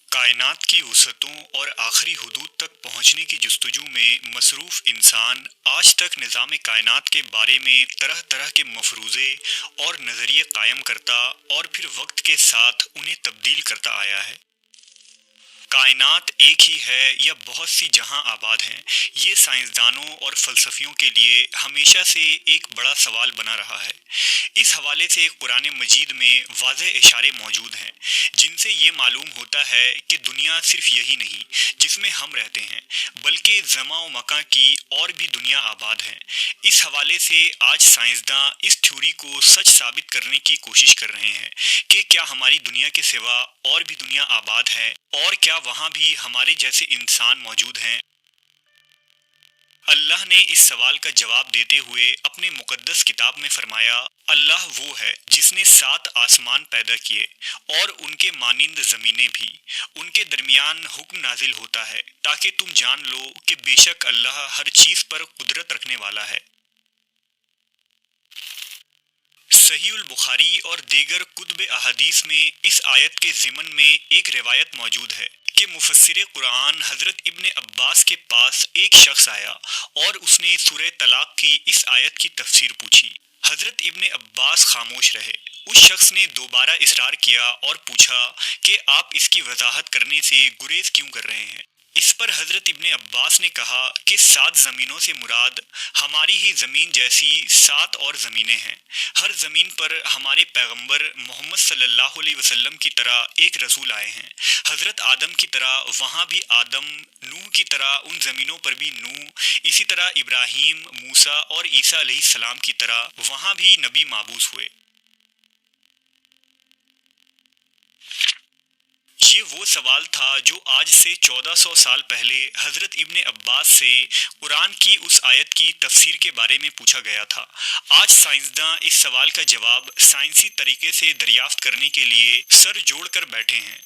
कायनात की वसअतों और आखिरी हुदूद तक पहुँचने की जस्तजू में मसरूफ़ इंसान आज तक निज़ाम कायनात के बारे में तरह तरह के मफरूज़े और नज़रिए कायम करता और फिर वक्त के साथ उन्हें तब्दील करता आया है। कायनात एक ही है या बहुत सी जहां आबाद हैं, ये साइंसदानों और फ़लसफ़ियों के लिए हमेशा से एक बड़ा सवाल बना रहा है। इस हवाले से कुरान मजीद में वाज़ेह इशारे मौजूद हैं जिनसे ये मालूम होता है कि दुनिया सिर्फ यही नहीं जिसमें हम रहते हैं, बल्कि ज़मा व मकां की और भी दुनिया आबाद हैं। इस हवाले से आज साइंसदान इस थ्योरी को सच साबित करने की कोशिश कर रहे हैं कि क्या हमारी दुनिया के सिवा और भी दुनिया आबाद है और क्या वहाँ भी हमारे जैसे इंसान मौजूद हैं। अल्लाह ने इस सवाल का जवाब देते हुए अपने मुकद्दस किताब में फरमाया, अल्लाह वो है जिसने 7 आसमान पैदा किए और उनके मानिंद ज़मीनें भी, उनके दरमियान हुक्म नाजिल होता है ताकि तुम जान लो कि बेशक अल्लाह हर चीज़ पर कुदरत रखने वाला है। सहीहुल बुखारी और दीगर कुतुब अहादीस में इस आयत के ज़िमन में एक रिवायत मौजूद है कि मुफस्सिर कुरान हज़रत इब्ने अब्बास के पास एक शख्स आया और उसने सूरह तलाक की इस आयत की तफसीर पूछी। हज़रत इब्ने अब्बास खामोश रहे। उस शख्स ने दोबारा इसरार किया और पूछा कि आप इसकी वजाहत करने से गुरेज क्यों कर रहे हैं। इस पर हज़रत इब्ने अब्बास ने कहा कि 7 ज़मीनों से मुराद हमारी ही ज़मीन जैसी 7 और ज़मीनें हैं। हर ज़मीन पर हमारे पैगंबर मोहम्मद सल्लल्लाहु अलैहि वसल्लम की तरह एक रसूल आए हैं। हज़रत आदम की तरह वहाँ भी आदम, नूह की तरह उन ज़मीनों पर भी नूह, इसी तरह इब्राहीम, मूसा और ईसा अलैहिस्सलाम की तरह वहाँ भी नबी माबूस हुए। ये वो सवाल था जो आज से 1400 साल पहले हज़रत इब्ने अब्बास से कुरान की उस आयत की तफसीर के बारे में पूछा गया था। आज साइंसदान इस सवाल का जवाब साइंसी तरीके से दरियाफ्त करने के लिए सर जोड़ कर बैठे हैं।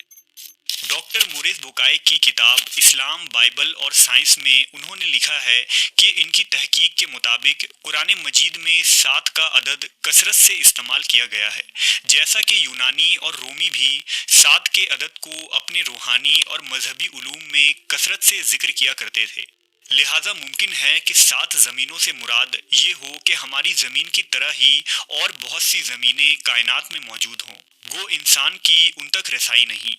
डॉक्टर मोरिस बुकाई की किताब इस्लाम, बाइबल और साइंस में उन्होंने लिखा है कि इनकी तहकीक के मुताबिक कुरान मजीद में 7 का अदद कसरत से इस्तेमाल किया गया है, जैसा कि यूनानी और रोमी भी 7 के अदद को अपने रूहानी और मजहबी उलूम में कसरत से जिक्र किया करते थे। लिहाजा मुमकिन है कि 7 ज़मीनों से मुराद ये हो कि हमारी ज़मीन की तरह ही और बहुत सी ज़मीनें कायनात में मौजूद हों, वो इंसान की उन तक रसाई नहीं।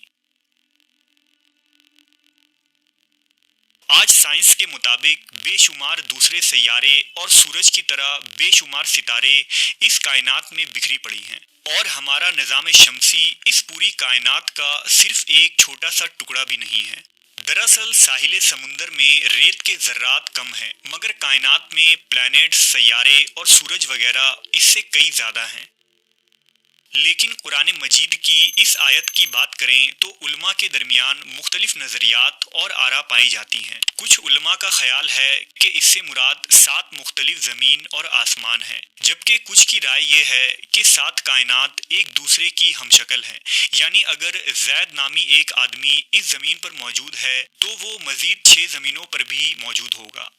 आज साइंस के मुताबिक बेशुमार दूसरे सैयारे और सूरज की तरह बेशुमार सितारे इस कायनात में बिखरी पड़ी हैं और हमारा निज़ाम शमसी इस पूरी कायनात का सिर्फ एक छोटा सा टुकड़ा भी नहीं है। दरअसल साहिल समुंदर में रेत के ज़र्रात कम हैं, मगर कायनात में प्लैनेट्स, सैयारे और सूरज वगैरह इससे कई ज़्यादा हैं। लेकिन कुरान मजीद की इस आयत की बात करें तो उलमा के दरमियान मुख्तलिफ नज़रियात और आरा पाई जाती हैं। कुछ उलमा का ख्याल है कि इससे मुराद 7 मुख्तलिफ ज़मीन और आसमान हैं, जबकि कुछ की राय ये है कि 7 कायनात एक दूसरे की हमशक्ल हैं, यानी अगर जैद नामी एक आदमी इस ज़मीन पर मौजूद है तो वो मज़ीद 6 ज़मीनों पर भी मौजूद होगा।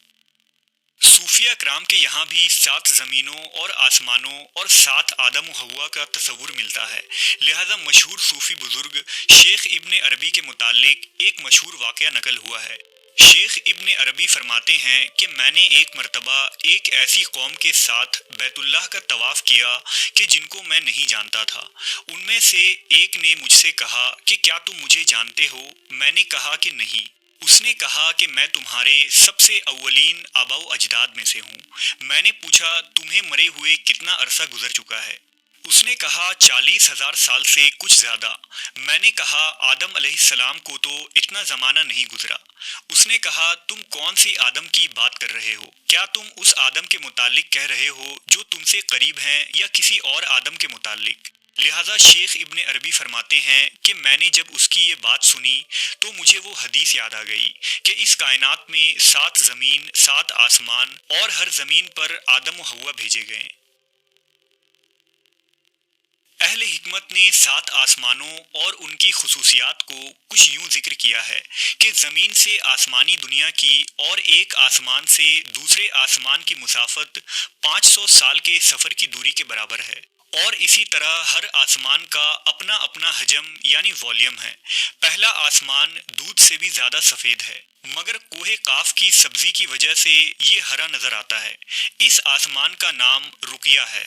सूफिया कराम के यहाँ भी 7 ज़मीनों और आसमानों और 7 आदम व हव्वा का तस्वुर मिलता है। लिहाजा मशहूर सूफी बुजुर्ग शेख इब्ने अरबी के मुतालिक एक मशहूर वाक़या नकल हुआ है। शेख इब्ने अरबी फरमाते हैं कि मैंने एक मरतबा एक ऐसी कौम के साथ बैतुल्लाह का तवाफ़ किया कि जिनको मैं नहीं जानता था। उनमें से एक ने मुझसे कहा कि क्या तुम मुझे जानते हो? मैंने कहा कि नहीं। उसने कहा कि मैं तुम्हारे सबसे अव्वलीन आबाओ अजदाद में से हूँ। मैंने पूछा, तुम्हें मरे हुए कितना अरसा गुजर चुका है? اس نے کہا 40,000 سال سے کچھ زیادہ۔ میں نے کہا آدم علیہ السلام کو تو اتنا زمانہ نہیں گزرا۔ اس نے کہا تم کون سی آدم کی بات کر رہے ہو؟ کیا تم اس آدم کے متعلق کہہ رہے ہو جو تم سے قریب ہیں یا کسی اور آدم کے متعلق؟ لہٰذا شیخ ابن عربی فرماتے ہیں کہ میں نے جب اس کی یہ بات سنی تو مجھے وہ حدیث یاد آ گئی کہ اس کائنات میں 7 زمین 7 آسمان اور ہر زمین پر آدم و حوا بھیجے گئے۔ اہل حکمت نے 7 آسمانوں اور ان کی خصوصیات کو کچھ یوں ذکر کیا ہے کہ زمین سے آسمانی دنیا کی اور ایک آسمان سے دوسرے آسمان کی مسافت 500 سال کے سفر کی دوری کے برابر ہے، اور اسی طرح ہر آسمان کا اپنا اپنا حجم یعنی والیوم ہے۔ پہلا آسمان دودھ سے بھی زیادہ سفید ہے، مگر کوہ قاف کی سبزی کی وجہ سے یہ ہرا نظر آتا ہے۔ اس آسمان کا نام رقیہ ہے۔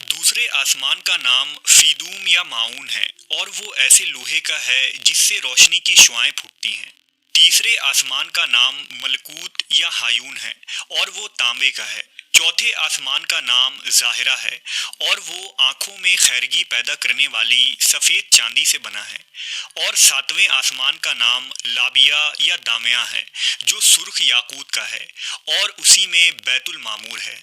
دوسرے آسمان کا نام فیدوم یا معاون ہے، اور وہ ایسے لوہے کا ہے جس سے روشنی کی شعاعیں پھوٹتی ہیں۔ تیسرے آسمان کا نام ملکوت یا ہایون ہے، اور وہ تانبے کا ہے۔ چوتھے آسمان کا نام ظاہرہ ہے، اور وہ آنکھوں میں خیرگی پیدا کرنے والی سفید چاندی سے بنا ہے۔ اور 7ویں آسمان کا نام لابیہ یا دامیہ ہے، جو سرخ یاقوت کا ہے، اور اسی میں بیت المعمور ہے۔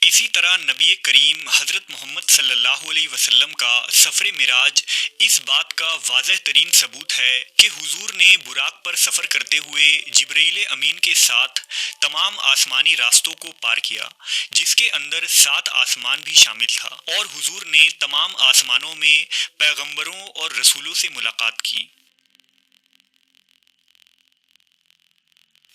اسی طرح نبی کریم حضرت محمد صلی اللہ علیہ وسلم کا سفر معراج اس بات کا واضح ترین ثبوت ہے کہ حضور نے براق پر سفر کرتے ہوئے جبرائیل امین کے ساتھ تمام آسمانی راستوں کو پار کیا، جس کے اندر 7 آسمان بھی شامل تھا، اور حضور نے تمام آسمانوں میں پیغمبروں اور رسولوں سے ملاقات کی۔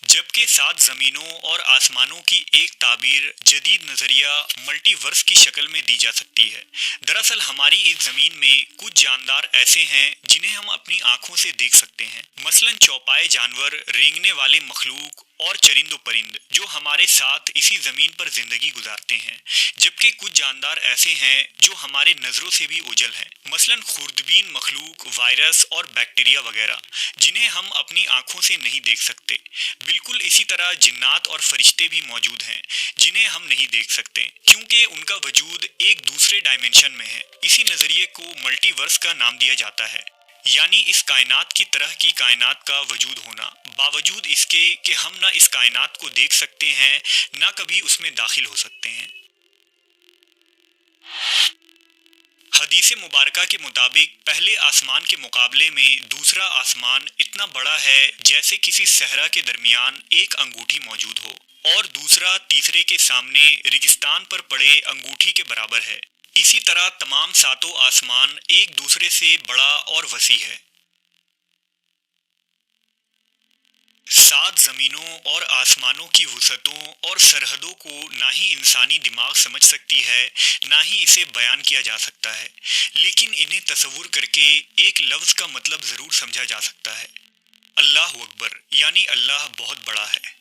جبکہ 7 زمینوں اور آسمانوں کی ایک تعبیر جدید نظریہ ملٹی ورس کی شکل میں دی جا سکتی ہے۔ دراصل ہماری اس زمین میں کچھ جاندار ایسے ہیں جنہیں ہم اپنی آنکھوں سے دیکھ سکتے ہیں، مثلاً چوپائے جانور، رینگنے والے مخلوق اور چرند و پرند جو ہمارے ساتھ اسی زمین پر زندگی گزارتے ہیں، جبکہ کچھ جاندار ایسے ہیں جو ہمارے نظروں سے بھی اوجھل ہیں، مثلاً خوردبین مخلوق، وائرس اور بیکٹیریا وغیرہ جنہیں ہم اپنی آنکھوں سے نہیں دیکھ سکتے۔ بالکل اسی طرح جنات اور فرشتے بھی موجود ہیں جنہیں ہم نہیں دیکھ سکتے، کیونکہ ان کا وجود ایک دوسرے ڈائمنشن میں ہے۔ اسی نظریے کو ملٹی ورس کا نام دیا جاتا ہے، یعنی اس کائنات کی طرح کی کائنات کا وجود ہونا، باوجود اس کے کہ ہم نہ اس کائنات کو دیکھ سکتے ہیں نہ کبھی اس میں داخل ہو سکتے ہیں۔ حدیث مبارکہ کے مطابق پہلے آسمان کے مقابلے میں دوسرا آسمان اتنا بڑا ہے جیسے کسی صحرا کے درمیان ایک انگوٹھی موجود ہو، اور دوسرا تیسرے کے سامنے ریگستان پر پڑے انگوٹھی کے برابر ہے۔ اسی طرح تمام 7 آسمان ایک دوسرے سے بڑا اور وسیع ہے۔ 7 زمینوں اور آسمانوں کی وسعتوں اور سرحدوں کو نہ ہی انسانی دماغ سمجھ سکتی ہے نہ ہی اسے بیان کیا جا سکتا ہے، لیکن انہیں تصور کر کے ایک لفظ کا مطلب ضرور سمجھا جا سکتا ہے۔ اللہ اکبر، یعنی اللہ بہت بڑا ہے۔